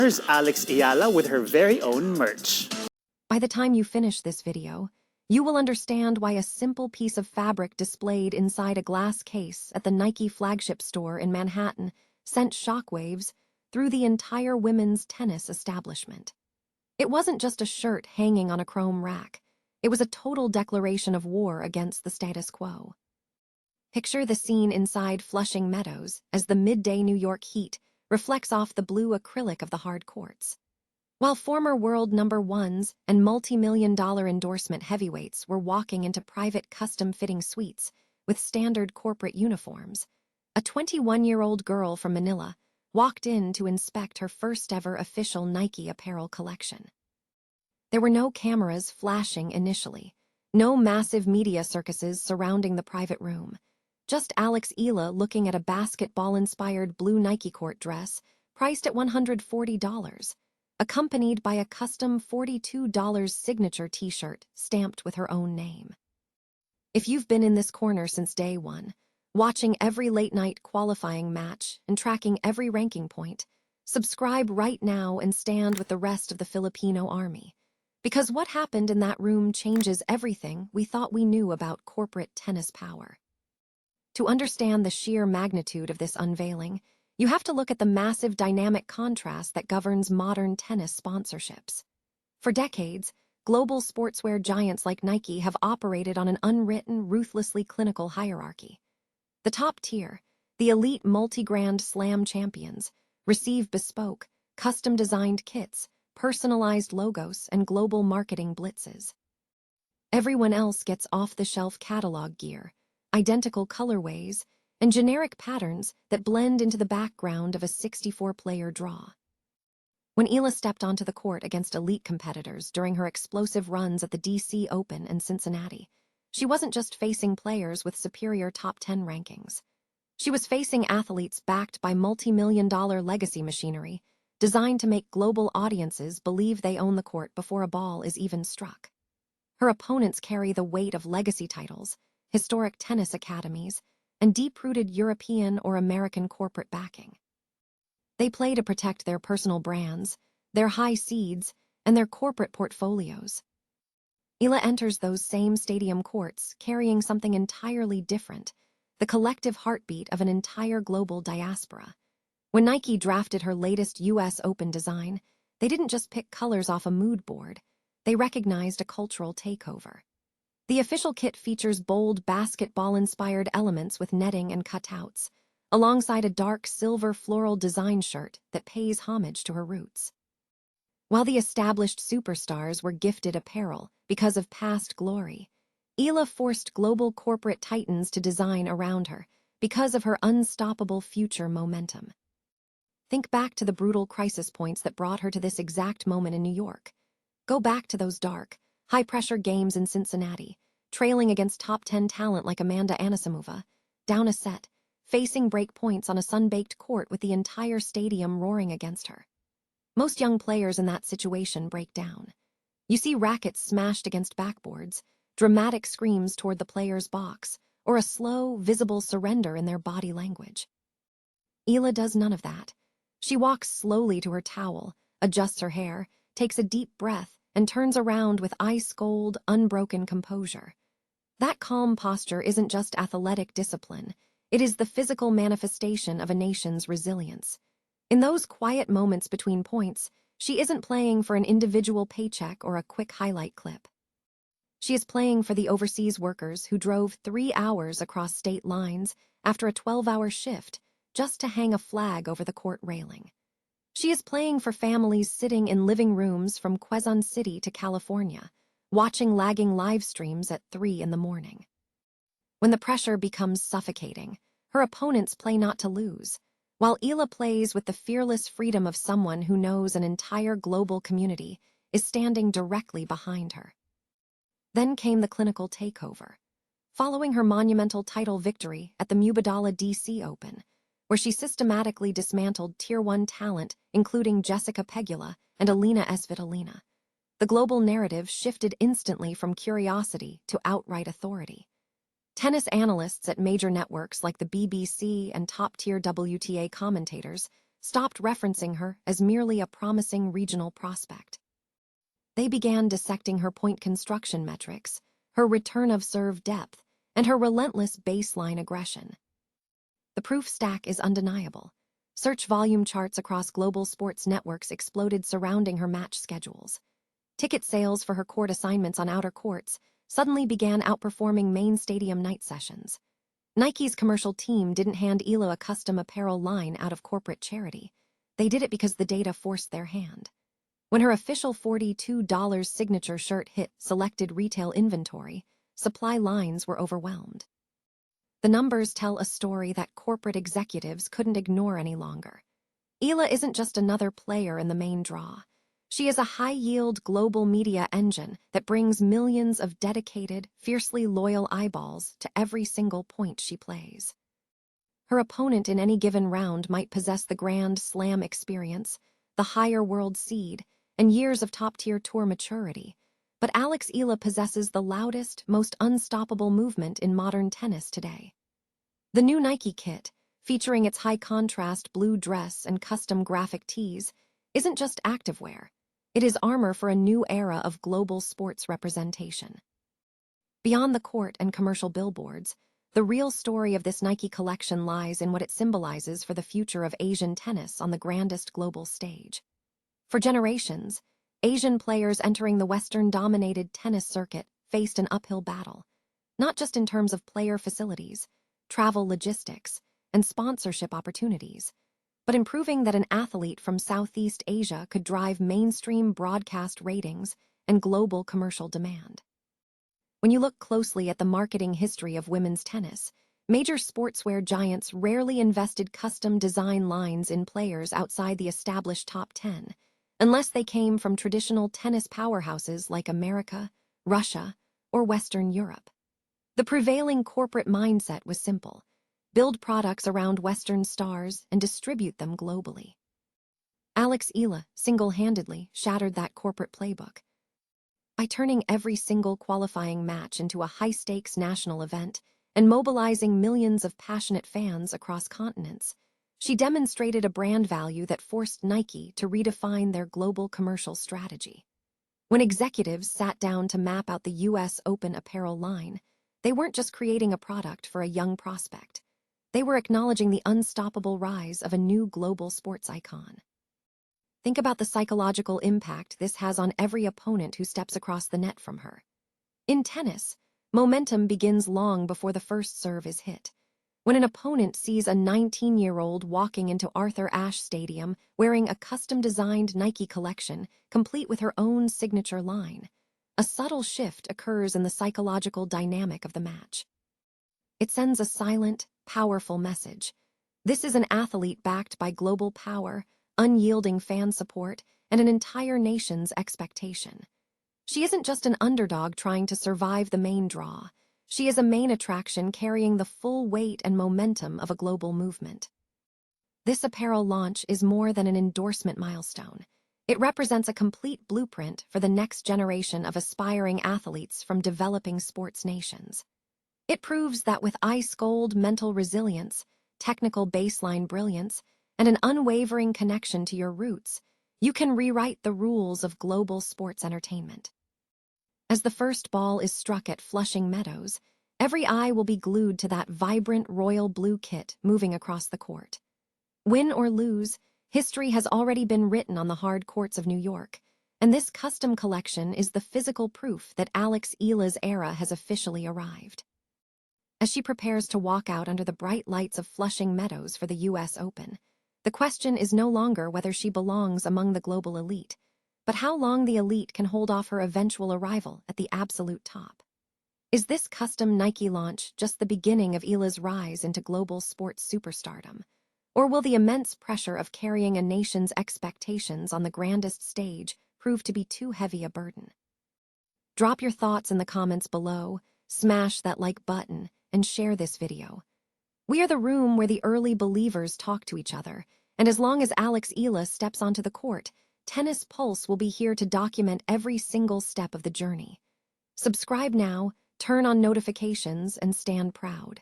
Here's Alex Eala with her very own merch. By the time you finish this video, you will understand why a simple piece of fabric displayed inside a glass case at the Nike flagship store in Manhattan sent shockwaves through the entire women's tennis establishment. It wasn't just a shirt hanging on a chrome rack. It was a total declaration of war against the status quo. Picture the scene inside Flushing Meadows as the midday New York heat reflects off the blue acrylic of the hard courts. While former world number ones and multi-million-dollar endorsement heavyweights were walking into private custom-fitting suites with standard corporate uniforms, a 21-year-old girl from Manila walked in to inspect her first-ever official Nike apparel collection. There were no cameras flashing initially, no massive media circuses surrounding the private room, just Alex Eala looking at a basketball-inspired blue NikeCourt dress priced at $140. Accompanied by a custom $42 signature t-shirt stamped with her own name. If you've been in this corner since day one, watching every late-night qualifying match and tracking every ranking point, subscribe right now and stand with the rest of the Filipino army. Because what happened in that room changes everything we thought we knew about corporate tennis power. To understand the sheer magnitude of this unveiling, you have to look at the massive dynamic contrast that governs modern tennis sponsorships. For decades, global sportswear giants like Nike have operated on an unwritten, ruthlessly clinical hierarchy. The top tier, the elite multi-grand slam champions, receive bespoke, custom-designed kits, personalized logos, and global marketing blitzes. Everyone else gets off-the-shelf catalog gear, identical colorways, and generic patterns that blend into the background of a 64-player draw. When Eala stepped onto the court against elite competitors during her explosive runs at the DC Open and Cincinnati, she wasn't just facing players with superior top 10 rankings. She was facing athletes backed by multi-million-dollar legacy machinery, designed to make global audiences believe they own the court before a ball is even struck. Her opponents carry the weight of legacy titles, historic tennis academies, and deep-rooted European or American corporate backing. They play to protect their personal brands, their high seeds, and their corporate portfolios. Eala enters those same stadium courts carrying something entirely different, the collective heartbeat of an entire global diaspora. When Nike drafted her latest US Open design, they didn't just pick colors off a mood board, they recognized a cultural takeover. The official kit features bold basketball-inspired elements with netting and cutouts, alongside a dark silver floral design shirt that pays homage to her roots. While the established superstars were gifted apparel because of past glory, Eala forced global corporate titans to design around her because of her unstoppable future momentum. Think back to the brutal crisis points that brought her to this exact moment in New York. Go back to those dark, high-pressure games in Cincinnati, trailing against top 10 talent like Amanda Anisimova, down a set, facing break points on a sun-baked court with the entire stadium roaring against her. Most young players in that situation break down. You see rackets smashed against backboards, dramatic screams toward the player's box, or a slow, visible surrender in their body language. Eala does none of that. She walks slowly to her towel, adjusts her hair, takes a deep breath, and turns around with ice-cold, unbroken composure. That calm posture isn't just athletic discipline, it is the physical manifestation of a nation's resilience. In those quiet moments between points, she isn't playing for an individual paycheck or a quick highlight clip. She is playing for the overseas workers who drove 3 hours across state lines after a 12-hour shift just to hang a flag over the court railing. She is playing for families sitting in living rooms from Quezon City to California, watching lagging live streams at 3 in the morning. When the pressure becomes suffocating, her opponents play not to lose, while Eala plays with the fearless freedom of someone who knows an entire global community is standing directly behind her. Then came the clinical takeover. Following her monumental title victory at the Mubadala DC Open, where she systematically dismantled Tier 1 talent including Jessica Pegula and Alina Svitolina, the global narrative shifted instantly from curiosity to outright authority. Tennis analysts at major networks like the BBC and top-tier WTA commentators stopped referencing her as merely a promising regional prospect. They began dissecting her point construction metrics, her return of serve depth, and her relentless baseline aggression. The proof stack is undeniable. Search volume charts across global sports networks exploded surrounding her match schedules. Ticket sales for her court assignments on outer courts suddenly began outperforming main stadium night sessions. Nike's commercial team didn't hand Eala a custom apparel line out of corporate charity. They did it because the data forced their hand. When her official $42 signature shirt hit selected retail inventory, supply lines were overwhelmed. The numbers tell a story that corporate executives couldn't ignore any longer. Eala isn't just another player in the main draw. She is a high-yield global media engine that brings millions of dedicated, fiercely loyal eyeballs to every single point she plays. Her opponent in any given round might possess the Grand Slam experience, the higher world seed, and years of top-tier tour maturity, but Alex Eala possesses the loudest, most unstoppable movement in modern tennis today. The new Nike kit, featuring its high-contrast blue dress and custom graphic tees, isn't just activewear. It is armor for a new era of global sports representation. Beyond the court and commercial billboards, the real story of this Nike collection lies in what it symbolizes for the future of Asian tennis on the grandest global stage. For generations, Asian players entering the Western-dominated tennis circuit faced an uphill battle, not just in terms of player facilities, travel logistics, and sponsorship opportunities, but in proving that an athlete from Southeast Asia could drive mainstream broadcast ratings and global commercial demand. When you look closely at the marketing history of women's tennis, major sportswear giants rarely invested custom design lines in players outside the established top 10, unless they came from traditional tennis powerhouses like America, Russia, or Western Europe. The prevailing corporate mindset was simple: build products around Western stars and distribute them globally. Alex Eala single-handedly shattered that corporate playbook. By turning every single qualifying match into a high-stakes national event and mobilizing millions of passionate fans across continents, she demonstrated a brand value that forced Nike to redefine their global commercial strategy. When executives sat down to map out the US Open apparel line, they weren't just creating a product for a young prospect. They were acknowledging the unstoppable rise of a new global sports icon. Think about the psychological impact this has on every opponent who steps across the net from her. In tennis, momentum begins long before the first serve is hit. When an opponent sees a 19-year-old walking into Arthur Ashe Stadium wearing a custom-designed Nike collection, complete with her own signature line, a subtle shift occurs in the psychological dynamic of the match. It sends a silent, powerful message. This is an athlete backed by global power, unyielding fan support, and an entire nation's expectation. She isn't just an underdog trying to survive the main draw. She is a main attraction carrying the full weight and momentum of a global movement. This apparel launch is more than an endorsement milestone. It represents a complete blueprint for the next generation of aspiring athletes from developing sports nations. It proves that with ice-cold mental resilience, technical baseline brilliance, and an unwavering connection to your roots, you can rewrite the rules of global sports entertainment. As the first ball is struck at Flushing Meadows, every eye will be glued to that vibrant royal blue kit moving across the court. Win or lose, history has already been written on the hard courts of New York, and this custom collection is the physical proof that Alex Eala's era has officially arrived. As she prepares to walk out under the bright lights of Flushing Meadows for the US Open, the question is no longer whether she belongs among the global elite, but how long the elite can hold off her eventual arrival at the absolute top. Is this custom Nike launch just the beginning of Eala's rise into global sports superstardom? Or will the immense pressure of carrying a nation's expectations on the grandest stage prove to be too heavy a burden? Drop your thoughts in the comments below, smash that like button, and share this video. We are the room where the early believers talk to each other, and as long as Alex Eala steps onto the court, Tennis Pulse will be here to document every single step of the journey. Subscribe now, turn on notifications, and stand proud.